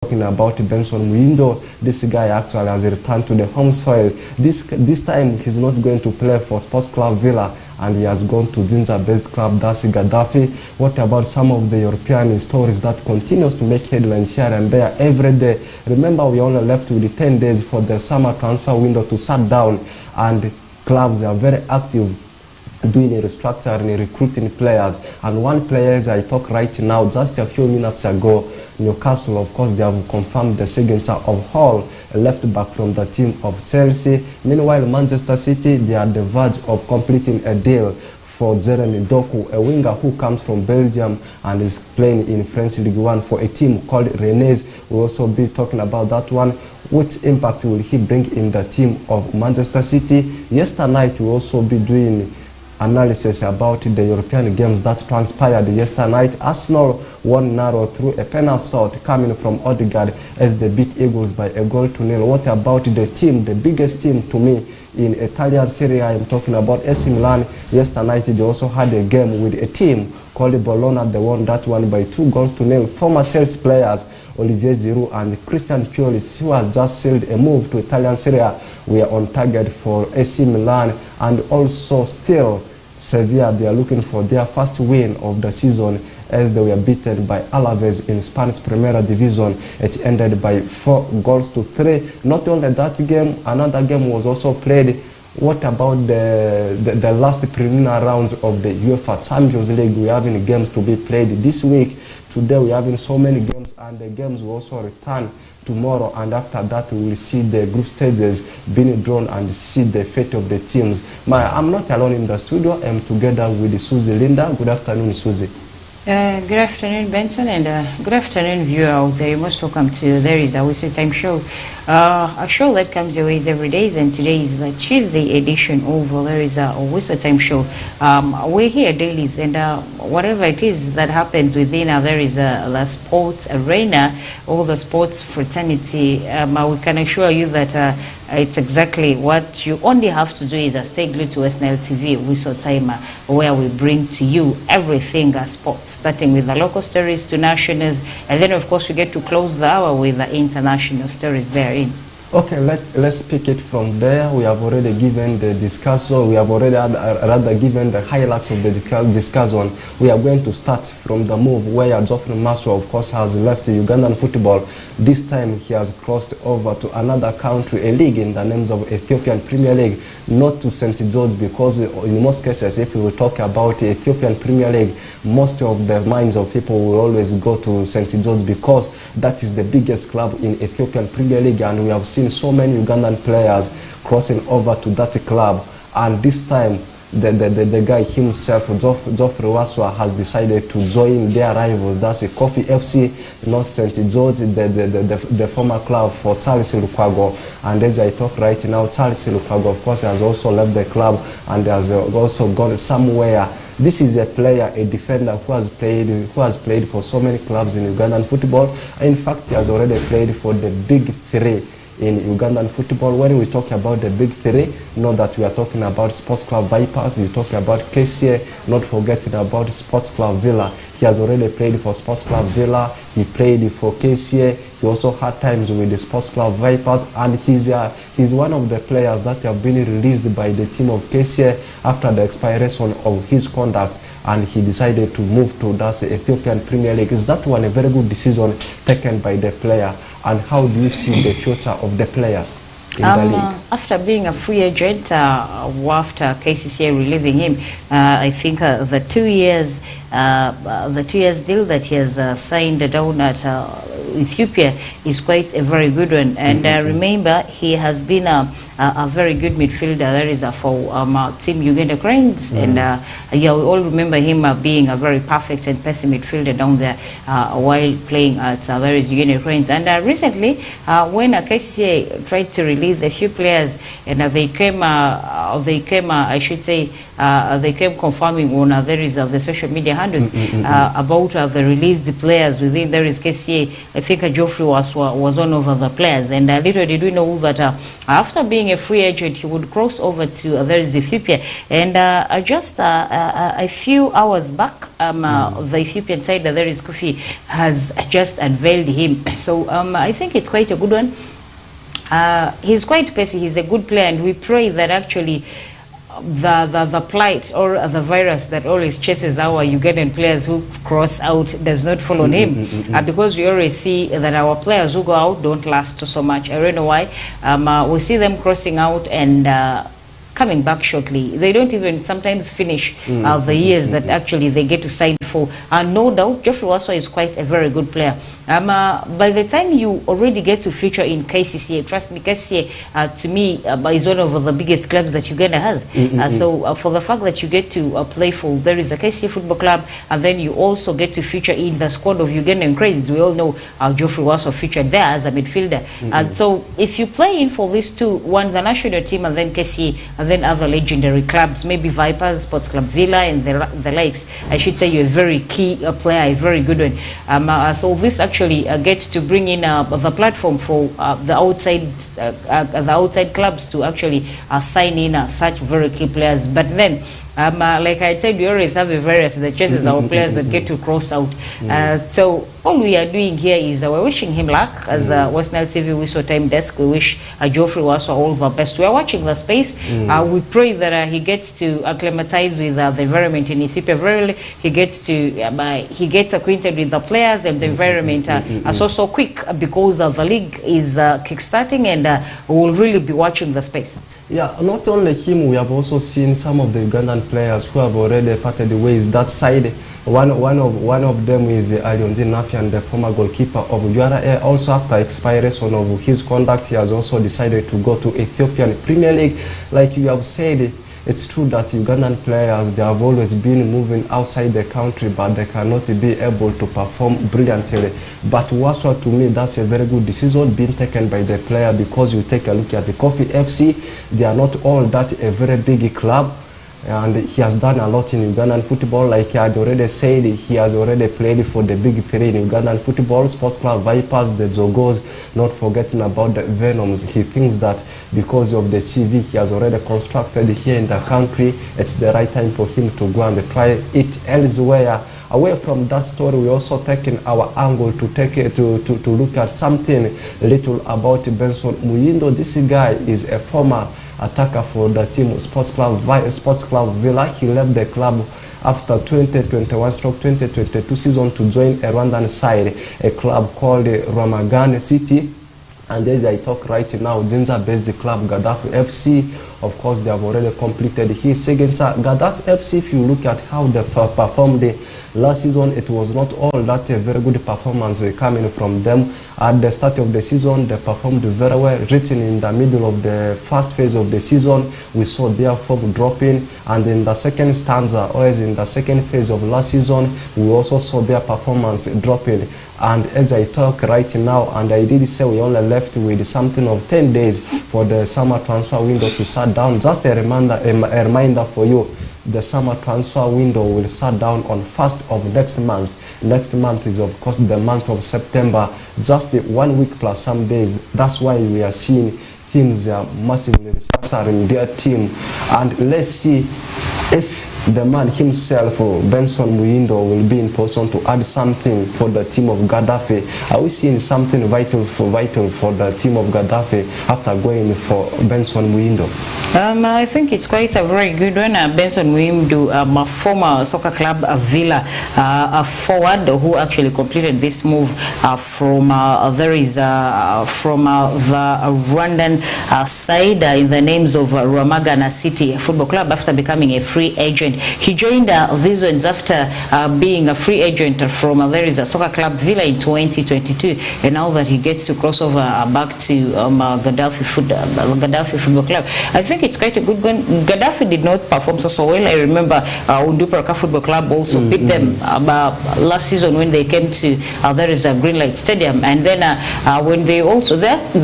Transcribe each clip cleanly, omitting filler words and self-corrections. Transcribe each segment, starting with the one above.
talking about Benson Mwindo. This guy actually has returned to the home soil. This time he's not going to play for Sports Club Villa, and he has gone to Jinja-based club, that's Gaddafi. What about some of the European stories that continues to make headlines here and there every day? Remember, we only left with 10 days for the summer transfer window to shut down, and clubs are very active doing a restructuring, recruiting players. And one player, as I talk right now, just a few minutes ago, Newcastle, of course, they have confirmed the signature of Hall, a left back from the team of Chelsea. Meanwhile, Manchester City, they are at the verge of completing a deal for Jeremy Doku, a winger who comes from Belgium and is playing in French League One for a team called Rennes. We'll also be talking about that one. What impact will he bring in the team of Manchester City? Yesterday night, we'll also be doing analysis about the European games that transpired yesterday night. Arsenal won narrow through a penalty shot coming from Odegaard as they beat Eagles by 1-0. What about the team, the biggest team to me in Italian Serie A? I'm talking about AC Milan. Yesterday night they also had a game with a team called Bologna. They won that one by 2-0. Former Chelsea players Olivier Giroud and Christian Pulisic, who has just sealed a move to Italian Serie A, were on target for AC Milan. And also still Sevilla, they are looking for their first win of the season as they were beaten by Alaves in Spanish Primera Division. It ended by 4-3. Not only that game, another game was also played. What about the last preliminary rounds of the UEFA Champions League? We're having games to be played this week. Today we're having so many games, and the games will also return tomorrow, and after that we will see the group stages being drawn and see the fate of the teams. I'm not alone in the studio. I'm together with Susie Linda. Good afternoon, Susie. Good afternoon, Benson, and good afternoon, viewer out there. You're most welcome to There Is a Whistle Time show. A show that comes your ways every day, and today is the Tuesday edition of There Is a Whistle Time show. We're here daily, and whatever it is that happens within There Is the sports arena or the sports fraternity, we can assure you that it's exactly what you only have to do is stay glued to SNL TV Whistle Time, where we bring to you everything sports, starting with the local stories to nationals, and then of course we get to close the hour with the international stories therein. Okay, let's pick it from there. We have already given the discussion. We have already rather given the highlights of the discussion. We are going to start from the move where Geoffrey Maswa, of course, has left Ugandan football. This time he has crossed over to another country, a league in the names of Ethiopian Premier League, not to St. George, because in most cases, if we will talk about Ethiopian Premier League, most of the minds of people will always go to St. George because that is the biggest club in Ethiopian Premier League, and we have seen so many Ugandan players crossing over to that club. And this time the guy himself, Geoffrey Maswa, has decided to join their rivals. That's a Kofi FC, not St. George, the former club for Charles Lukwago. And as I talk right now, Charles Lukwago, of course, has also left the club and has also gone somewhere. This is a player, a defender who has played for so many clubs in Ugandan football. In fact, he has already played for the big three in Ugandan football. When we talk about the big three, know that we are talking about Sports Club Vipers, you talk about KCA, not forgetting about Sports Club Villa. He has already played for Sports Club Villa, he played for KCA, he also had times with the Sports Club Vipers, and he's one of the players that have been released by the team of KCA after the expiration of his contract, and he decided to move to the Ethiopian Premier League. Is that one a very good decision taken by the player? And how do you see the future of the player in the league? After being a free agent, after KCCA releasing him, I think the 2 years deal that he has signed down at Ethiopia is quite a very good one. And remember, he has been a very good midfielder. That is for Team Uganda Cranes, and yeah, we all remember him being a very perfect and passing midfielder down there while playing at various Uganda Cranes. And recently, when KCCA tried to release a few players, and they came I should say, they came confirming on there is the social media handles about the released players within there is KCA. I think Geoffrey was one of the players, and little did we know that after being being a free agent, he would cross over to there is Ethiopia. And just a few hours back, the Ethiopian side, there is Kofi, has just unveiled him. So I think it's quite a good one. He's quite pacey. He's a good player, and we pray that actually the plight or the virus that always chases our Ugandan players who cross out does not fall on him, because we always see that our players who go out don't last so much. I don't know why. We see them crossing out and coming back shortly. They don't even sometimes finish the years that actually they get to sign for. And no doubt, Geoffrey Waswa is quite a very good player. By the time you already get to feature in KCCA, trust me, KCCA to me is one of the biggest clubs that Uganda has. So for the fact that you get to play for, there is a KCCA football club, and then you also get to feature in the squad of Ugandan Cranes. We all know Geoffrey Waswa featured there as a midfielder. So if you play in for these two, one the national team and then KCCA, and then other legendary clubs, maybe Vipers, Sports Club Villa and the likes, I should say you're a very key player, a very good one. So this actually gets to bring in the platform for the outside clubs to actually sign in such very key players. But then, like I said, we always have a virus that chases our players that get to cross out. So all we are doing here is we're wishing him luck. As West Nile TV Whistle Time Desk, we wish Geoffrey Waswa all the best. We are watching the space. We pray that he gets to acclimatize with the environment in Ethiopia. Verily, he gets acquainted with the players and the environment so quick, because the league is kickstarting, and we will really be watching the space. Yeah, not only him, we have also seen some of the Ugandan players who have already parted the ways that side. One of them is Alionzi Nafian, the former goalkeeper of URA. Also, after expiration of his contract, he has also decided to go to Ethiopian Premier League. Like you have said, it's true that Ugandan players, they have always been moving outside the country, but they cannot be able to perform brilliantly. But Waswa, to me, that's a very good decision being taken by the player, because you take a look at the Kofi FC, they are not all that a very big club. And he has done a lot in Ugandan football. Like I had already said, he has already played for the big three in Ugandan football: Sports Club Vipers, the Zogos, not forgetting about the Venoms. He thinks that because of the CV he has already constructed here in the country, it's the right time for him to go and try it elsewhere. Away from that story, we also taken our angle to take it to look at something little about Benson Muyindo. This guy is a former attacker for the team Sports Club Villa. He left the club after 2021/2022 season to join a Rwandan side, a club called Rwamagana City. And as I talk right now, Jinja-based club Gaddafi FC, of course, they have already completed his signature. Gaddafi FC, if you look at how they performed last season, it was not all that a very good performance coming from them. At the start of the season, they performed very well. Written in the middle of the first phase of the season, we saw their form dropping, and in the second stanza, or as in the second phase of last season, we also saw their performance dropping. And as I talk right now, and I did say we only left with something of 10 days for the summer transfer window to shut down. Just a reminder for you, the summer transfer window will shut down on 1st of next month. Next month is, of course, the month of September. Just 1 week plus some days. That's why we are seeing teams are massively restructuring their team. And let's see if the man himself, Benson Muyindo, will be in position to add something for the team of Gaddafi. Are we seeing something vital for the team of Gaddafi after going for Benson Muyindo? I think it's quite a very good one. Benson Muyindo, former soccer club Villa, a forward who actually completed this move from the Rwandan side in the names of Rwamagana City Football Club after becoming a free agent. He joined these ones after being a free agent from there is a soccer club Villa in 2022, and now that he gets to cross over back to Gaddafi Football Club, I think it's quite a good one. Gaddafi did not perform so well. I remember Unduparaka Football Club also beat them last season when they came to there is a Greenlight Stadium, and then when they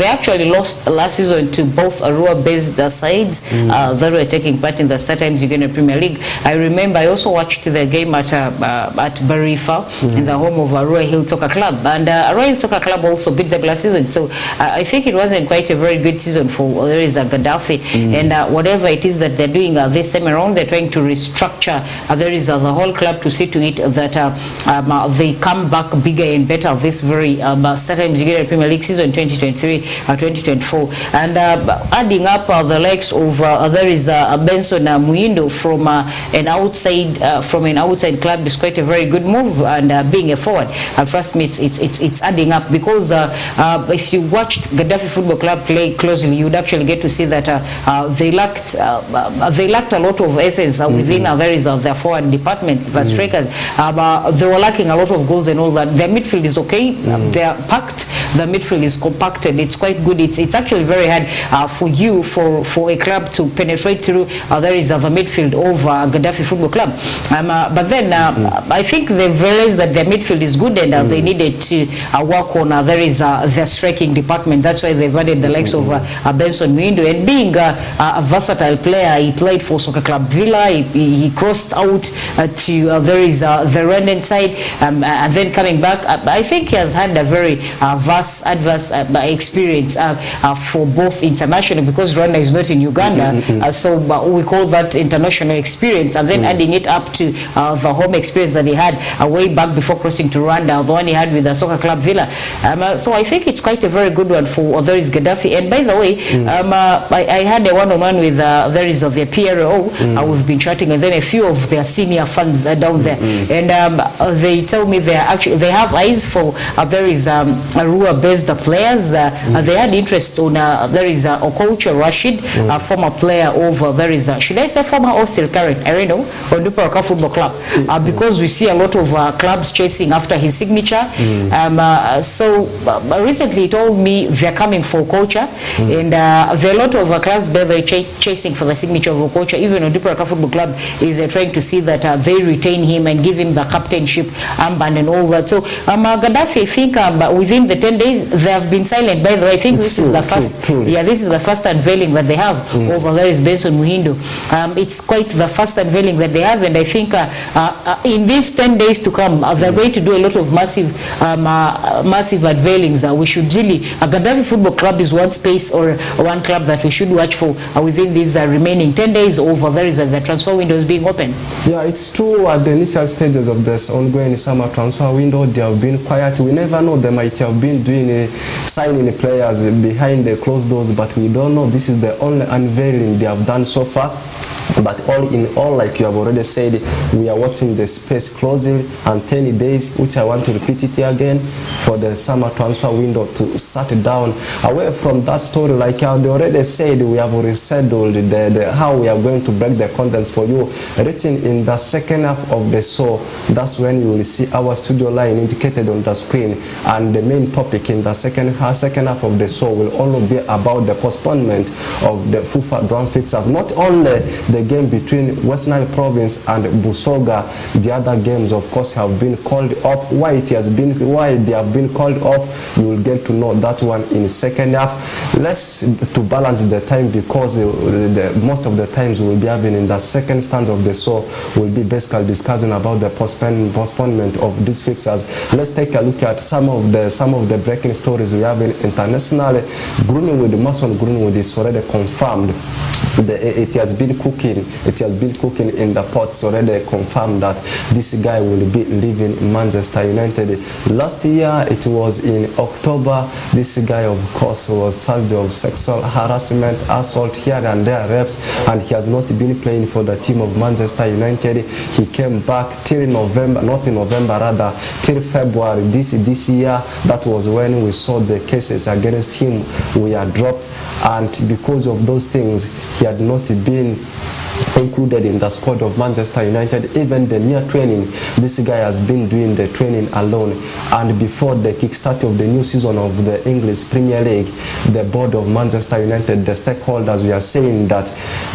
actually lost last season to both Arua-based sides that were taking part in the StarTimes Uganda Premier League. I remember I also watched the game at Barifa in the home of Royal Hill Soccer Club, and Royal Hill Soccer Club also beat them last season. So I think it wasn't quite a very good season for there is a Gaddafi, and whatever it is that they're doing this time around, they're trying to restructure there is the whole club to see to it that they come back bigger and better this very starting Nigeria Premier League season 2023-2024, and adding up the likes of there is Benson Muindo from an outside club is quite a very good move, and being a forward, trust me, it's adding up, because if you watched Gaddafi Football Club play closely, you would actually get to see that they lacked a lot of essence within there is their forward department, the strikers. They were lacking a lot of goals and all that. Their midfield is okay. They are packed. The midfield is compacted. It's quite good. It's actually very hard for a club to penetrate through there is the midfield of Gaddafi Football Club. But then I think they've realized that their midfield is good, and they needed to work on there is their striking department. That's why they've added the likes of Benson Muindo, and being a versatile player, he played for Soccer Club Villa. He crossed out to there is the Rwandan side, and then coming back. I think he has had a very vast adverse experience for both international, because Rwanda is not in Uganda, so we call that international experience, and then adding it up to the home experience that he had way back before crossing to Rwanda, the one he had with the Soccer Club Villa. So I think it's quite a very good one for there is Gaddafi. And by the way, I had a one-on-one with there is of their PRO. We've been chatting, and then a few of their senior fans down there, and they tell me they have eyes for there is Arua-based players. They had interest on there is Okocha Rashid, a former player of there is should I say former or still current, I don't know, Onduparaka Football Club, because we see a lot of clubs chasing after his signature. So recently he told me they're coming for Okocha, and there are a lot of clubs there they're chasing for the signature of Okocha. Even Onduparaka Football Club is trying to see that they retain him and give him the captainship armband and all that. So Gaddafi, I think within the 10 days they have been silent. By the way, I think this is the first this is the first unveiling that they have over there is Benson Muindo. It's quite the first unveiling that they have, and I think in these 10 days to come they're going to do a lot of massive unveilings. We should really Gaddafi Football Club is one space or one club that we should watch for within these remaining 10 days over there is the transfer windows being open. Yeah, it's true. At the initial stages of this ongoing summer transfer window, they have been quiet. We never know, they might have been doing signing players behind the closed doors, but we don't know. This is the only unveiling they have done so far. But all in all, like you have already said, we are watching the space closing and 10 days, which I want to repeat it here again, for the summer transfer window to shut down. Away from that story, like they already said, we have rescheduled how we are going to break the contents for you. Reaching in the second half of the show, that's when you will see our studio line indicated on the screen, and the main topic in the second half of the show will only be about the postponement of the FIFA drum fixtures. Not only the game between Western Nile Province and Busoga, the other games of course have been called off. Why they have been called off, you will get to know that one in second half. Let's to balance the time, because most of the times we'll be having in the second stanza of the show, we'll be basically discussing about the postponement of these fixtures. Let's take a look at some of the breaking stories we have in internationally. Greenwood, Mason Greenwood is already confirmed. It has been cooking in the pots, already confirmed that this guy will be leaving Manchester United. Last year, it was in October, this guy of course was charged of sexual harassment, assault here and there, rapes, and he has not been playing for the team of Manchester United. He came back till November, not in November rather, till February this year. That was when we saw the cases against him were dropped, and because of those things, he had not been included in the squad of Manchester United. Even the mere training, this guy has been doing the training alone. And before the kickstart of the new season of the English Premier League, the board of Manchester United, the stakeholders, we are saying that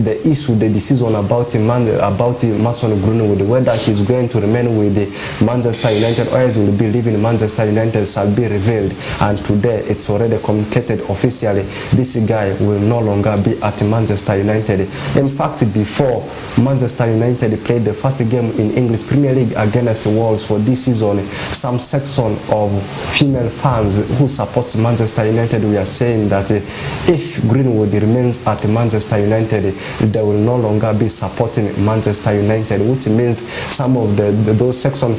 the issue, the decision about Mason Greenwood, whether he's going to remain with the Manchester United or else will be leaving Manchester United, shall be revealed. And today it's already communicated officially, this guy will no longer be at Manchester United. In fact, before Manchester United played the first game in English Premier League against Wolves for this season, some section of female fans who supports Manchester United were saying that if Greenwood remains at Manchester United, they will no longer be supporting Manchester United, which means some of those section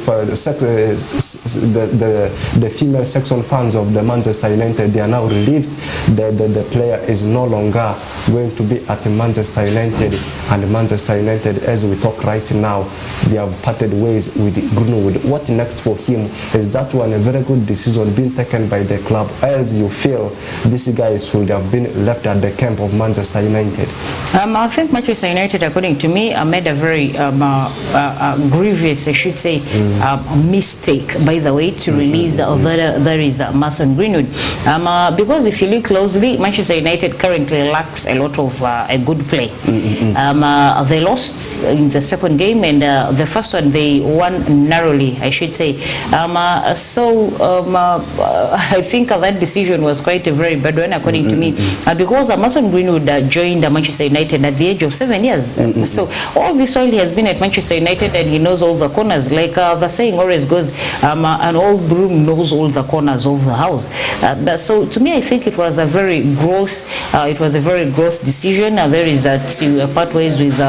the female section fans of the Manchester United, they are now relieved that the player is no longer going to be at Manchester United, and Manchester United, as we talk right now, they have parted ways with Greenwood. What next for him? Is that one a very good decision being taken by the club, as you feel this guy should have been left at the camp of Manchester United? I think Manchester United, according to me, made a very grievous, I should say, mistake, by the way, to release there is Mason Greenwood. Because if you look closely, Manchester United currently lacks a lot of a good play. They lost in the second game, and the first one they won narrowly, I should say. I think that decision was quite a very bad one, according to me, because Mason Greenwood joined Manchester United at the age of 7 years. So all this while he has been at Manchester United, and he knows all the corners. Like the saying always goes, an old broom knows all the corners of the house. So to me, I think it was a very gross decision. There is to part ways with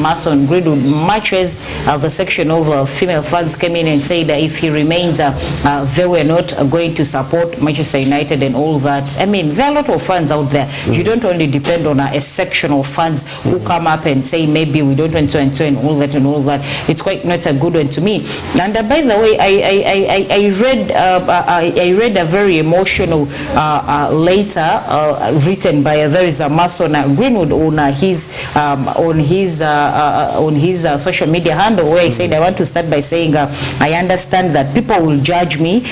Mason Greenwood, much as the section of female fans came in and said that if he remains, they were not going to support Manchester United and all that. I mean, there are a lot of fans out there. You don't only depend on a section of fans who come up and say maybe we don't want to and all that and all that. It's quite not a good one to me. And by the way, I read a very emotional letter written by there is a Mason Greenwood on his social media handle, where he said, I want to start by saying I understand that people will judge me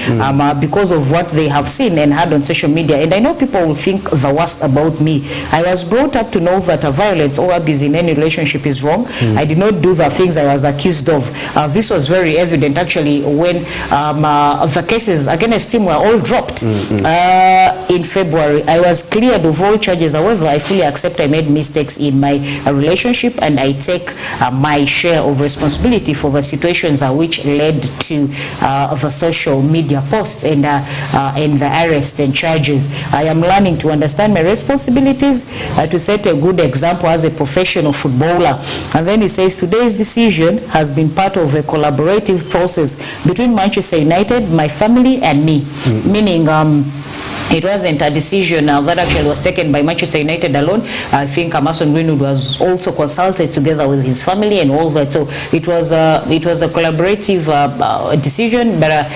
because of what they have seen and heard on social media, and I know people will think the worst about me. I was brought up to know that violence or abuse in any relationship is wrong. I did not do the things I was accused of. This was very evident actually when the cases against him were all dropped in February. I was cleared of all charges. However, I fully accept I made mistakes in my relationship, and I take my share of responsibility for the situations which led to the social media posts and the arrests and charges. I am learning to understand my responsibilities to set a good example as a professional footballer. And then he says, today's decision has been part of a collaborative process between Manchester United, my family, and me. Meaning, it wasn't a decision that actually was taken by Manchester United alone. I think Mason Greenwood was also consulted together with his family and all that. So it was a collaborative decision. But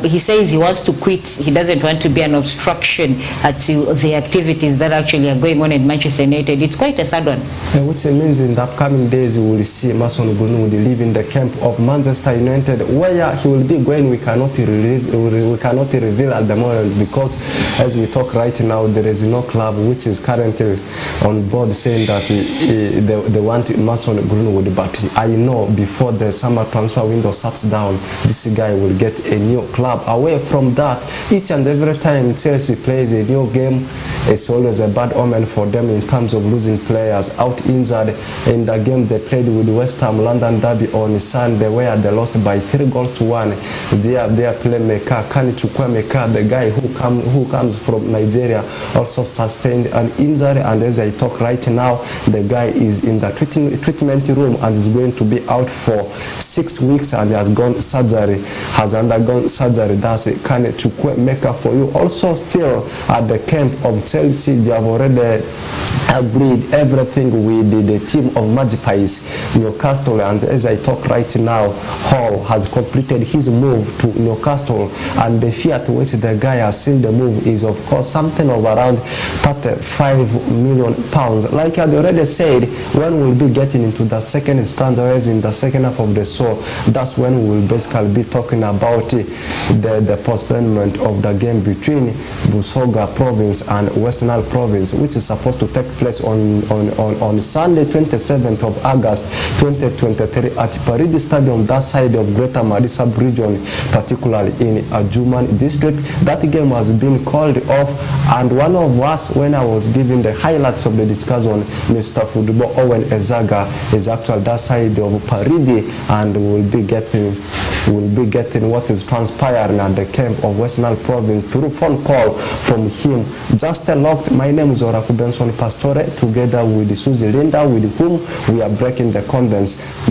he says he wants to quit. He doesn't want to be an obstruction to the activities that actually are going on in Manchester United. It's quite a sad one. Which means in the upcoming days we will see Mason Greenwood leaving the camp of Manchester United. Where he will be going, we cannot reveal at the moment, because as we talk right now, there is no club which is currently on board saying that they want Mason Greenwood. But I know before the summer transfer window shuts down, this guy will get a new club. Away from that, each and every time Chelsea plays a new game, it's always a bad omen for them in terms of losing players out injured. In the game they played with West Ham London Derby on Sunday, where they lost by 3-1. Their playmaker Kani Chukwemeka, the guy who comes from Nigeria, also sustained an injury, and as I talk right now, the guy is in the treatment room and is going to be out for 6 weeks, and has undergone surgery. That's Kani Chukwemeka for you. Also still at the camp of Chelsea, they have already agreed everything with the team of Magpies, Newcastle, and as I talk right now, Hall has completed his move to Newcastle, and the fee at which the guy has seen the move is of course something of around £35 million. Like I already said, when we'll be getting into the second stanza, as in the second half of the show, that's when we'll basically be talking about the postponement of the game between Busoga province and West Nile Province, which is supposed to take place on Sunday, 27th of August, 2023 at Paridi Stadium, that side of Greater Madi sub-region, particularly in Ajuman district. That game has been called off, and one of us, when I was giving the highlights of the discussion, Mr. Football Owen Ezaga is actually that side of Paridi, and will be getting what is transpiring at the camp of West Nile Province through phone call from him. Just locked. My name is Oraku Benson Pastore, together with Suzy Linda, with whom we are breaking the contents.